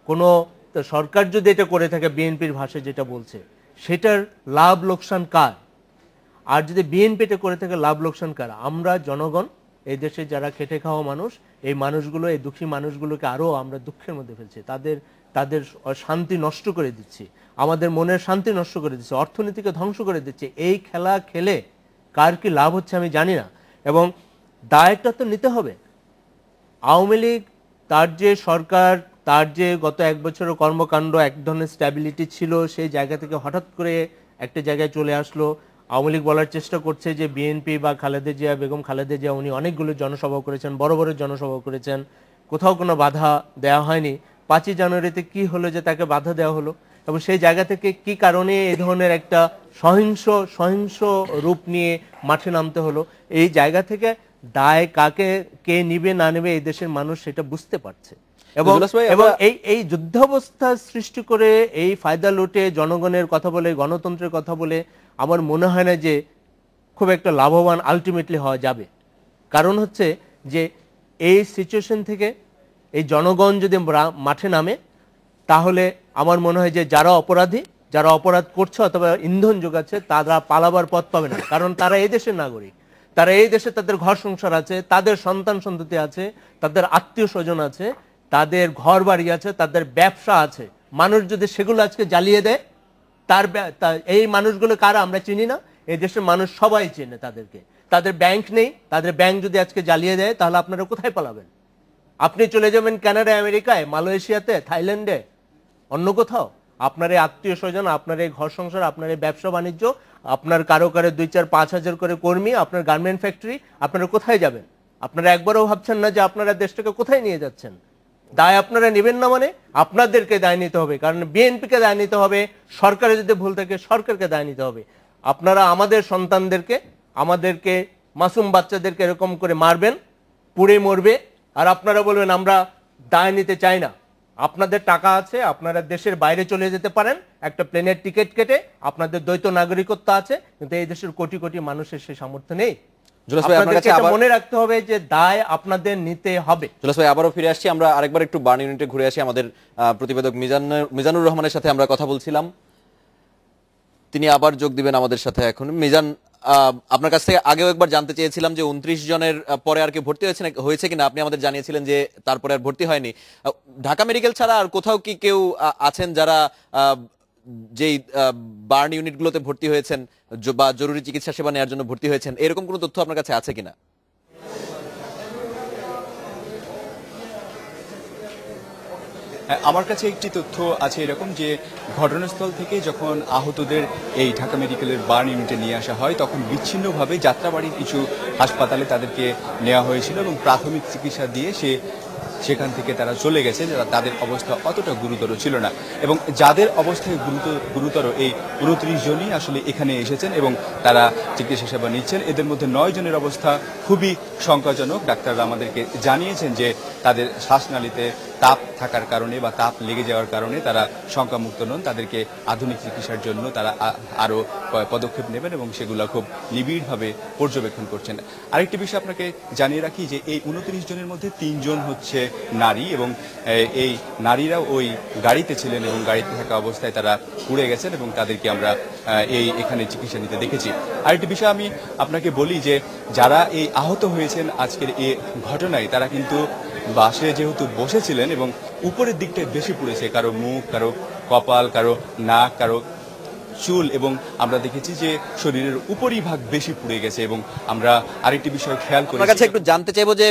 কোনো সরকার যদি এটা করে থাকে বিএনপির ভাষায় যেটা বলছে সেটার লাভ লোকসান কার? আর যদি বিএনপি এটা করে থাকে লাভ লোকসান কার? আমরা জনগণ, এই দেশে যারা খেটে খাওয়া মানুষ, এই মানুষগুলো, এই দুঃখী মানুষগুলোকে আরো আমরা দুঃখের মধ্যে ফেলছি, তাদের শান্তি নষ্ট করে দিচ্ছি, আমাদের মনের শান্তি নষ্ট করে দিচ্ছি, অর্থনীতিকে ধ্বংস করে দিচ্ছি। এই খেলা খেলে কার কি লাভ হচ্ছে আমি জানি না, এবং দায়টা তো নিতে হবে। আওয়ামী লীগ, তার যে সরকার, তার যে গত 1 বছরের কর্মকাণ্ড, এক ধরনের স্ট্যাবিলিটি ছিল, সেই জায়গা থেকে হঠাৎ করে একটা জায়গায় চলে আসলো। আওয়ামী লীগ বলার চেষ্টা করছে যে বিএনপি বা খালেদা জিয়া, বেগম খালেদা জিয়া, উনি অনেকগুলো জনসভা করেছেন, বড় বড় জনসভা করেছেন, কোথাও কোনো বাধা দেওয়া হয়নি। 5ই জানুয়ারিতে কি হলো যে তাকে বাধা দেওয়া হলো, এবং সেই জায়গা থেকে কি কারণে এই ধরনের একটা সহিংস রূপ নিয়ে মাঠে নামতে হলো, এই জায়গা থেকে দায় কাকে কে নিবে না নেবে এই দেশের মানুষ সেটা বুঝতে পারছে। এবং এই যুদ্ধাবস্থা সৃষ্টি করে এই ফায়দা লুটে জনগণের কথা বলে, গণতন্ত্রের কথা বলে আমার মনে হয় না যে খুব একটা লাভবান আলটিমেটলি হওয়া যাবে। কারণ হচ্ছে যে এই সিচুয়েশন থেকে এই জনগণ যদি মাঠে নামে, তাহলে আমার মনে হয় যে যারা অপরাধী, যারা অপরাধ করছে অথবা ইন্ধন যোগাচ্ছে, তারা পালাবার পথ পাবে না। কারণ তারা এই দেশের নাগরিক, তারা এই দেশে তাদের ঘর সংসার আছে, তাদের সন্তান সন্ততি আছে, তাদের আত্মীয় স্বজন আছে, তাদের ঘর বাড়ি আছে, তাদের ব্যবসা আছে। মানুষ যদি সেগুলো আজকে জ্বালিয়ে দেয়, এই মানুষগুলো কারা আমরা চিনি না, এই দেশের মানুষ সবাই চেনে তাদেরকে। তাদের ব্যাংক নেই, তাদের ব্যাংক যদি আজকে জ্বালিয়ে দেয়, তাহলে আপনারা কোথায় পালাবেন? আপনি চলে যাবেন কানাডায়, আমেরিকায়, মালয়েশিয়াতে, থাইল্যান্ডে, অন্য কোথাও? আপনার এই আত্মীয় স্বজন, আপনার এই ঘর সংসার, আপনার এই ব্যবসা বাণিজ্য, আপনার কারো 2, 4, 5 হাজার করে কর্মী, আপনার গার্মেন্ট ফ্যাক্টরি, আপনারা কোথায় যাবেন? আপনারা একবারও ভাবছেন না যে আপনারা দেশটাকে কোথায় নিয়ে যাচ্ছেন? দায় আপনারা নেবেন না, মানে আপনাদেরকে দায় নিতে হবে। কারণ বিএনপিকে দায় নিতে হবে, সরকারের যদি ভুল থাকে সরকারকে দায় নিতে হবে। আপনারা আমাদের সন্তানদেরকে, আমাদেরকে, মাসুম বাচ্চাদেরকে এরকম করে মারবেন, পুড়ে মরবে, আর আপনারা বলবেন আমরা দায় নিতে চাই না। আপনাদের টাকা আছে, আপনারা দেশের বাইরে চলে যেতে পারেন একটা প্লেনের টিকিট কেটে, আপনাদের দ্বৈত নাগরিকত্ব আছে, কিন্তু এই দেশের কোটি কোটি মানুষের সেই সামর্থ্য নেই। মনে রাখতে হবে যে দায় আপনাদের নিতে হবে। জুলাস ভাই, আবারও ফিরে আসছি, আমরা আরেকবার একটু বার্ন ইউনিটে ঘুরে আসি। আমাদের প্রতিবেদক মিজানুর রহমানের সাথে আমরা কথা বলছিলাম, তিনি আবার যোগ দিবেন আমাদের সাথে এখন। মিজান, আপনার কাছ থেকে আগেও একবার জানতে চেয়েছিলাম যে 29 জনের পরে আর কি ভর্তি হয়েছে কিনা। আপনি আমাদের জানিয়েছিলেন যে তারপরে আর ভর্তি হয়নি। ঢাকা মেডিকেল ছাড়া আর কোথাও কি কেউ আছেন যারা যেই বার্ন ইউনিটগুলোতে ভর্তি হয়েছেন বা জরুরি চিকিৎসা সেবা নেওয়ার জন্য ভর্তি হয়েছেন, এরকম কোনো তথ্য আপনার কাছে আছে কিনা? আমার কাছে একটি তথ্য আছে এরকম যে ঘটনাস্থল থেকে যখন আহতদের এই ঢাকা মেডিকেলের বার্ন ইউনিটে নিয়ে আসা হয়, তখন বিচ্ছিন্নভাবে যাত্রাবাড়ির কিছু হাসপাতালে তাদেরকে নেওয়া হয়েছিল এবং প্রাথমিক চিকিৎসা দিয়ে সেখান থেকে তারা চলে গেছে। তাদের অবস্থা অতটা গুরুতর ছিল না, এবং যাদের অবস্থায় গুরুতর এই 29 জনই আসলে এখানে এসেছেন এবং তারা চিকিৎসা সেবা নিচ্ছেন। এদের মধ্যে 9 জনের অবস্থা খুবই শঙ্কাজনক। ডাক্তাররা আমাদেরকে জানিয়েছেন যে তাদের শ্বাসনালীতে তাপ থাকার কারণে বা তাপ লেগে যাওয়ার কারণে তারা শঙ্কামুক্ত নন। তাদেরকে আধুনিক চিকিৎসার জন্য তারা আরও পদক্ষেপ নেবেন এবং সেগুলো খুব নিবিড়ভাবে পর্যবেক্ষণ করছেন। আরেকটি বিষয় আপনাকে জানিয়ে রাখি যে এই 29 জনের মধ্যে 3 জন হচ্ছে নারী, এবং এই নারীরা ওই গাড়িতে ছিলেন এবং গাড়িতে থাকা অবস্থায় তারা উড়ে গেছেন এবং তাদেরকে আমরা এখানে চিকিৎসা নিতে দেখেছি। আরেকটি বিষয় আমি আপনাকে বলি যে যারা এই আহত হয়েছেন আজকের এই ঘটনায়, তারা কিন্তু বাসে যেহেতু বসেছিলেন এবং উপরের দিকটায় বেশি পুড়েছে, কারো মুখ, কারো কপাল, কারো নাক, কারো চুল, এবং আমরা দেখেছি যে শরীরের উপরই ভাগ বেশি পুড়ে গেছে। এবং আমরা আরেকটি বিষয় খেয়াল করি, আপনার কাছে একটু জানতে চাইবো যে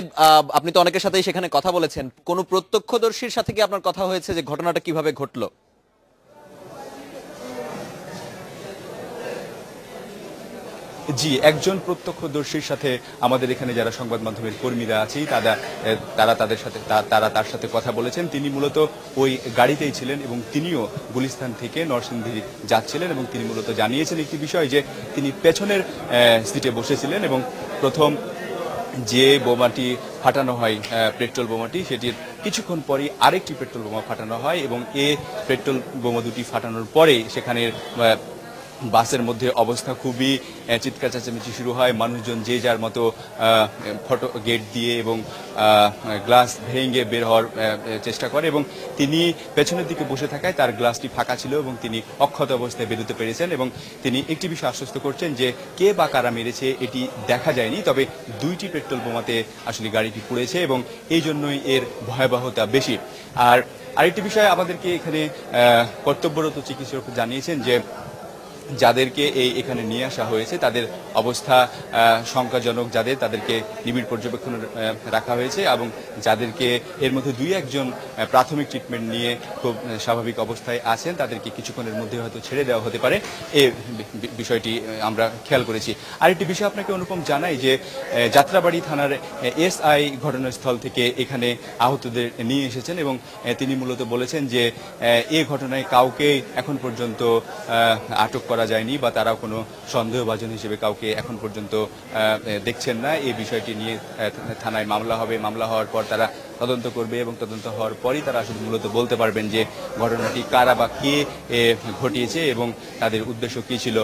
আপনি তো অনেকের সাথেই সেখানে কথা বলেছেন, কোন প্রত্যক্ষদর্শীর সাথে কি আপনার কথা হয়েছে যে ঘটনাটা কিভাবে ঘটলো? জি, একজন প্রত্যক্ষদর্শীর সাথে আমাদের এখানে যারা সংবাদ মাধ্যমের কর্মীরা আছি তারা তার সাথে কথা বলেছেন। তিনি মূলত ওই গাড়িতেই ছিলেন এবং তিনিও গুলিস্তান থেকে নরসিংদী যাচ্ছিলেন, এবং তিনি মূলত জানিয়েছেন একটি বিষয় যে তিনি পেছনের সিটে বসেছিলেন এবং প্রথম যে বোমাটি ফাটানো হয়, পেট্রোল বোমাটি, সেটির কিছুক্ষণ পরেই আরেকটি পেট্রোল বোমা ফাটানো হয় এবং পেট্রোল বোমা দুটি ফাটানোর পরে সেখানের বাসের মধ্যে অবস্থা খুবই চিৎকার চেঁচামেচি শুরু হয়, মানুষজন যে যার মতো ফটো গেট দিয়ে এবং গ্লাস ভেঙে বের হওয়ার চেষ্টা করে এবং তিনি পেছনের দিকে বসে থাকায় তার গ্লাসটি ফাঁকা ছিল এবং তিনি অক্ষত অবস্থায় বেরোতে পেরেছেন এবং তিনি একটি বিষয় আশ্বস্ত করছেন যে কে বা কারা মেরেছে এটি দেখা যায়নি, তবে 2টি পেট্রোল বোমাতে আসলে গাড়িটি পুড়েছে এবং এই জন্যই এর ভয়াবহতা বেশি। আর আরেকটি বিষয় আমাদেরকে এখানে কর্তব্যরত চিকিৎসক জানিয়েছেন যে যাদেরকে এখানে নিয়ে আসা হয়েছে তাদের অবস্থা শঙ্কাজনক, তাদেরকে নিবিড় পর্যবেক্ষণে রাখা হয়েছে এবং যাদেরকে এর মধ্যে 2-1 জন প্রাথমিক ট্রিটমেন্ট নিয়ে খুব স্বাভাবিক অবস্থায় আছেন তাদেরকে কিছুক্ষণের মধ্যে হয়তো ছেড়ে দেওয়া হতে পারে, এই বিষয়টি আমরা খেয়াল করেছি। আরেকটি বিষয় আপনাকে অনুপম জানাই যে যাত্রাবাড়ি থানার এসআই ঘটনাস্থল থেকে এখানে আহতদের নিয়ে এসেছেন এবং তিনি মূলত বলেছেন যে এই ঘটনায় কাউকে এখন পর্যন্ত আটক করা যায়নি বা তারাও কোনো সন্দেহভাজন হিসেবে কাউকে এখন পর্যন্ত দেখছেন না। এই বিষয়টি নিয়ে থানায় মামলা হবে, মামলা হওয়ার পর তারা তদন্ত করবে এবং তদন্ত হওয়ার পরই তারা আসলে মূলত বলতে পারবেন যে ঘটনাটি কারা বা কে ঘটিয়েছে এবং তাদের উদ্দেশ্য কি ছিল।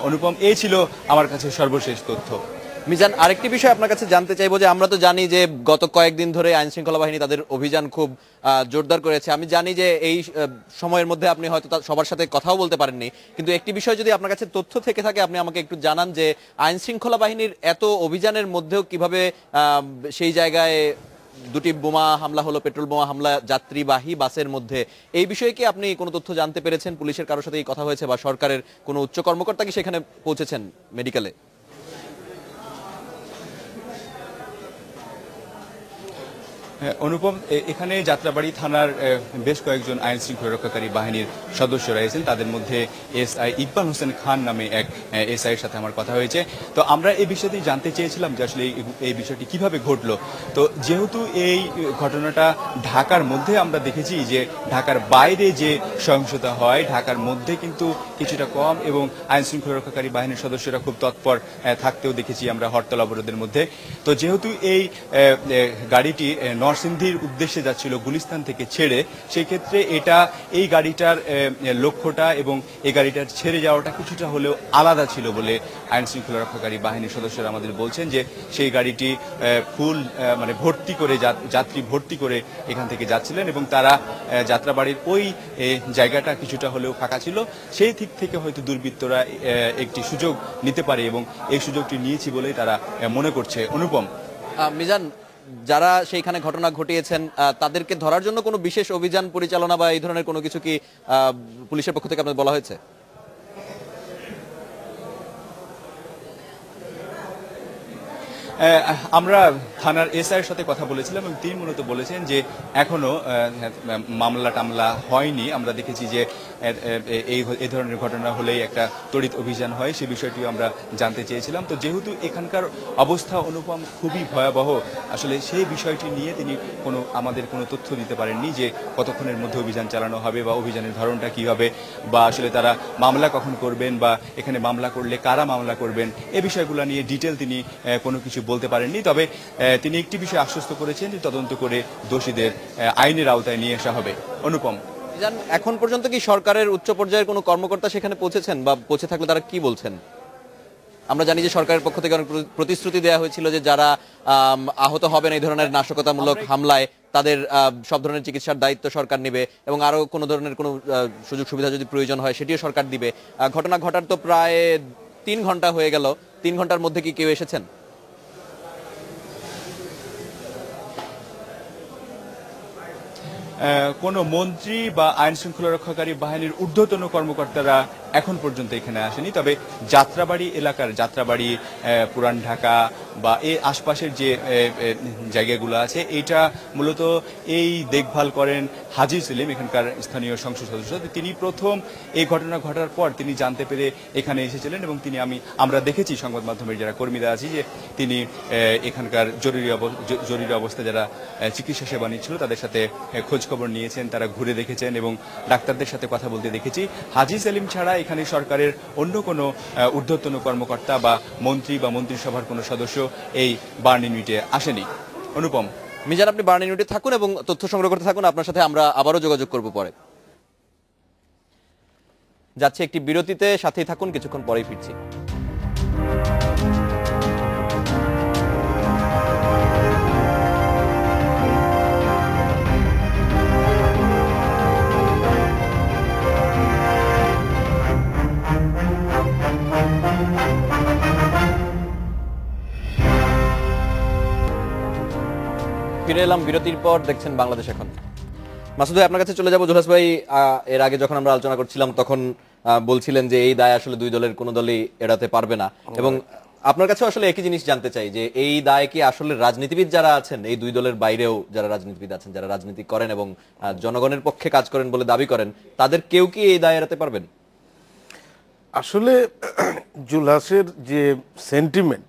অনুপম, এই ছিল আমার কাছে সর্বশেষ তথ্য। মিজান, আরেকটি বিষয় আপনার কাছে জানতে চাইবো যে আমরা তো জানি যে গত কয়েকদিন ধরে আইন শৃঙ্খলা বাহিনী তাদের অভিযান খুব জোরদার করেছে। আমি জানি যে এই সময়ের মধ্যে আপনি হয়তো সবার সাথে কথাও বলতে পারেননি, কিন্তু একটি বিষয় যদি আপনার কাছে তথ্য থেকে থাকে আপনি আমাকে একটু জানান যে আইন শৃঙ্খলা বাহিনীর এত অভিযানের মধ্যেও কিভাবে সেই জায়গায় 2টি বোমা হামলা হলো, পেট্রোল বোমা হামলা যাত্রীবাহী বাসের মধ্যে, এই বিষয়ে কি আপনি কোনো তথ্য জানতে পেরেছেন? পুলিশের কারোর সাথে কথা হয়েছে বা সরকারের কোনো উচ্চ কর্মকর্তা কি সেখানে পৌঁছেছেন মেডিকেলে? অনুপম, এখানে যাত্রাবাড়ি থানার বেশ কয়েকজন আইন শৃঙ্খলা রক্ষাকারী বাহিনীর সদস্য রয়েছেন, তাদের মধ্যে এসআই ইকবাল হোসেন খান নামে এক এসআইয়ের সাথে আমার কথা হয়েছে। তো আমরা এই বিষয়টি জানতে চেয়েছিলাম যে আসলে এই বিষয়টি কিভাবে ঘটলো। তো যেহেতু এই ঘটনাটা ঢাকার মধ্যে আমরা দেখেছি যে ঢাকার বাইরে যে সহিংসতা হয় ঢাকার মধ্যে কিন্তু কিছুটা কম এবং আইন শৃঙ্খলা রক্ষাকারী বাহিনীর সদস্যরা খুব তৎপর থাকতেও দেখেছি আমরা হরতাল অবরোধের মধ্যে। তো যেহেতু এই গাড়িটি নরসিংদীর উদ্দেশ্যে যাচ্ছিল গুলিস্তান থেকে ছেড়ে, সেই ক্ষেত্রে এই গাড়িটার লক্ষ্যটা এবং এই গাড়িটার ছেড়ে যাওয়াটা কিছুটা হলেও আলাদা ছিল বলে আইন শৃঙ্খলা রক্ষাকারী বাহিনীর সদস্যরা আমাদের বলছেন যে সেই গাড়িটি ফুল মানে ভর্তি করে যাত্রী ভর্তি করে এখান থেকে যাচ্ছিলেন এবং তারা যাত্রাবাড়ির ওই জায়গাটা কিছুটা হলেও ফাঁকা ছিল, সেই দিক থেকে হয়তো দুর্বৃত্তরা একটি সুযোগ নিতে পারে এবং এই সুযোগটি নিয়েছি বলেই তারা মনে করছে। অনুপম, মিজান, যারা সেইখানে ঘটনা ঘটিয়েছেন তাদেরকে ধরার জন্য কোনো বিশেষ অভিযান পরিচালনা বা এই ধরনের কোনো কিছু কি পুলিশের পক্ষ থেকে আপনাদের বলা হয়েছে? আমরা থানার এসআইয়ের সাথে কথা বলেছিলাম এবং তিনি মূলত বলেছেন যে এখনো মামলা টামলা হয়নি। আমরা দেখেছি যে এই ধরনের ঘটনা হলেই একটা তড়িৎ অভিযান হয়, সে বিষয়টিও আমরা জানতে চেয়েছিলাম। তো যেহেতু এখানকার অবস্থা অনুপম খুবই ভয়াবহ, আসলে সেই বিষয়টি নিয়ে তিনি আমাদের কোনো তথ্য দিতে পারেননি যে কতক্ষণের মধ্যে অভিযান চালানো হবে বা অভিযানের ধরনটা কি হবে বা আসলে তারা মামলা কখন করবেন বা এখানে মামলা করলে কারা মামলা করবেন, এই বিষয়গুলো নিয়ে ডিটেল তিনি কোনো কিছু বলতে পারেননি। তবে তিনি একটি বিষয় আশ্বস্ত করেছেন যে তদন্ত করে দোষীদের আইনের আওতায় নিয়ে আসা হবে। অনুপম, এখন পর্যন্ত কি সরকারের উচ্চ পর্যায়ের কোনো কর্মকর্তা সেখানে পৌঁছেছেন বা পৌঁছে থাকলে তারা কি বলছেন? আমরা জানি যে সরকারের পক্ষ থেকে অনেক প্রতিশ্রুতি দেওয়া হয়েছিল যে যারা আহত হবেন এই ধরনের নাশকতামূলক হামলায় তাদের সব ধরনের চিকিৎসার দায়িত্ব সরকার নেবে এবং আরো কোনো ধরনের কোনো সুযোগ সুবিধা যদি প্রয়োজন হয় সেটিও সরকার দিবে। ঘটনা ঘটার তো প্রায় 3 ঘন্টা হয়ে গেল, 3 ঘন্টার মধ্যে কি কেউ এসেছেন? কোনো মন্ত্রী বা আইন শৃঙ্খলা রক্ষাকারী বাহিনীর ঊর্ধ্বতন কর্মকর্তারা এখন পর্যন্ত এখানে আসেনি। তবে যাত্রাবাড়ি এলাকার যাত্রাবাড়ি, পুরান ঢাকা বা এই আশপাশের যে জায়গাগুলো আছে এইটা মূলত এই দেখভাল করেন হাজি সেলিম, এখানকার স্থানীয় সংসদ সদস্য। তিনি প্রথম এই ঘটনা ঘটার পর তিনি জানতে পেরে এখানে এসেছিলেন এবং আমরা দেখেছি সংবাদ মাধ্যমের যারা কর্মীরা আছি যে তিনি এখানকার জরুরি অবস্থা যারা চিকিৎসা সেবা নিচ্ছিল তাদের সাথে খোঁজ খবর নিয়েছেন, তারা ঘুরে দেখেছেন এবং ডাক্তারদের সাথে কথা বলতে দেখেছি। হাজি সেলিম ছাড়া এখানে সরকারের অন্য কোনো ঊর্ধ্বতন কর্মকর্তা বা মন্ত্রী বা মন্ত্রিসভার কোনো সদস্য এই বার্ন ইউনিটে আসেনি। অনুপম, মিজান, আপনি বার্ন ইউনিটে থাকুন এবং তথ্য সংগ্রহ করতে থাকুন, আপনার সাথে আমরা আবারও যোগাযোগ করব পরে। যাচ্ছে একটি বিরতিতে, সাথেই থাকুন, কিছুক্ষণ পরেই ফিরছি। ফিরে এলাম বিরতির পর, দেখছেন বাংলাদেশ এখন। মাসুদ ভাই, আপনার কাছে চলে যাব। জুলহাস ভাই, এর আগে যখন আমরা আলোচনা করছিলাম তখন বলছিলেন যে এই দায় আসলে দুই দলের কোনো দলই এড়াতে পারবে না, এবং আপনার কাছে আসলে একই জিনিস জানতে চাই যে এই দায় কি আসলে রাজনীতিবিদ যারা আছেন, এই দুই দলের বাইরেও যারা রাজনীতিবিদ আছেন, যারা রাজনীতি করেন এবং জনগণের পক্ষে কাজ করেন বলে দাবি করেন, তাদের কেউ কি এই দায় এড়াতে পারবেন? আসলে জুলহাসের যে সেন্টিমেন্ট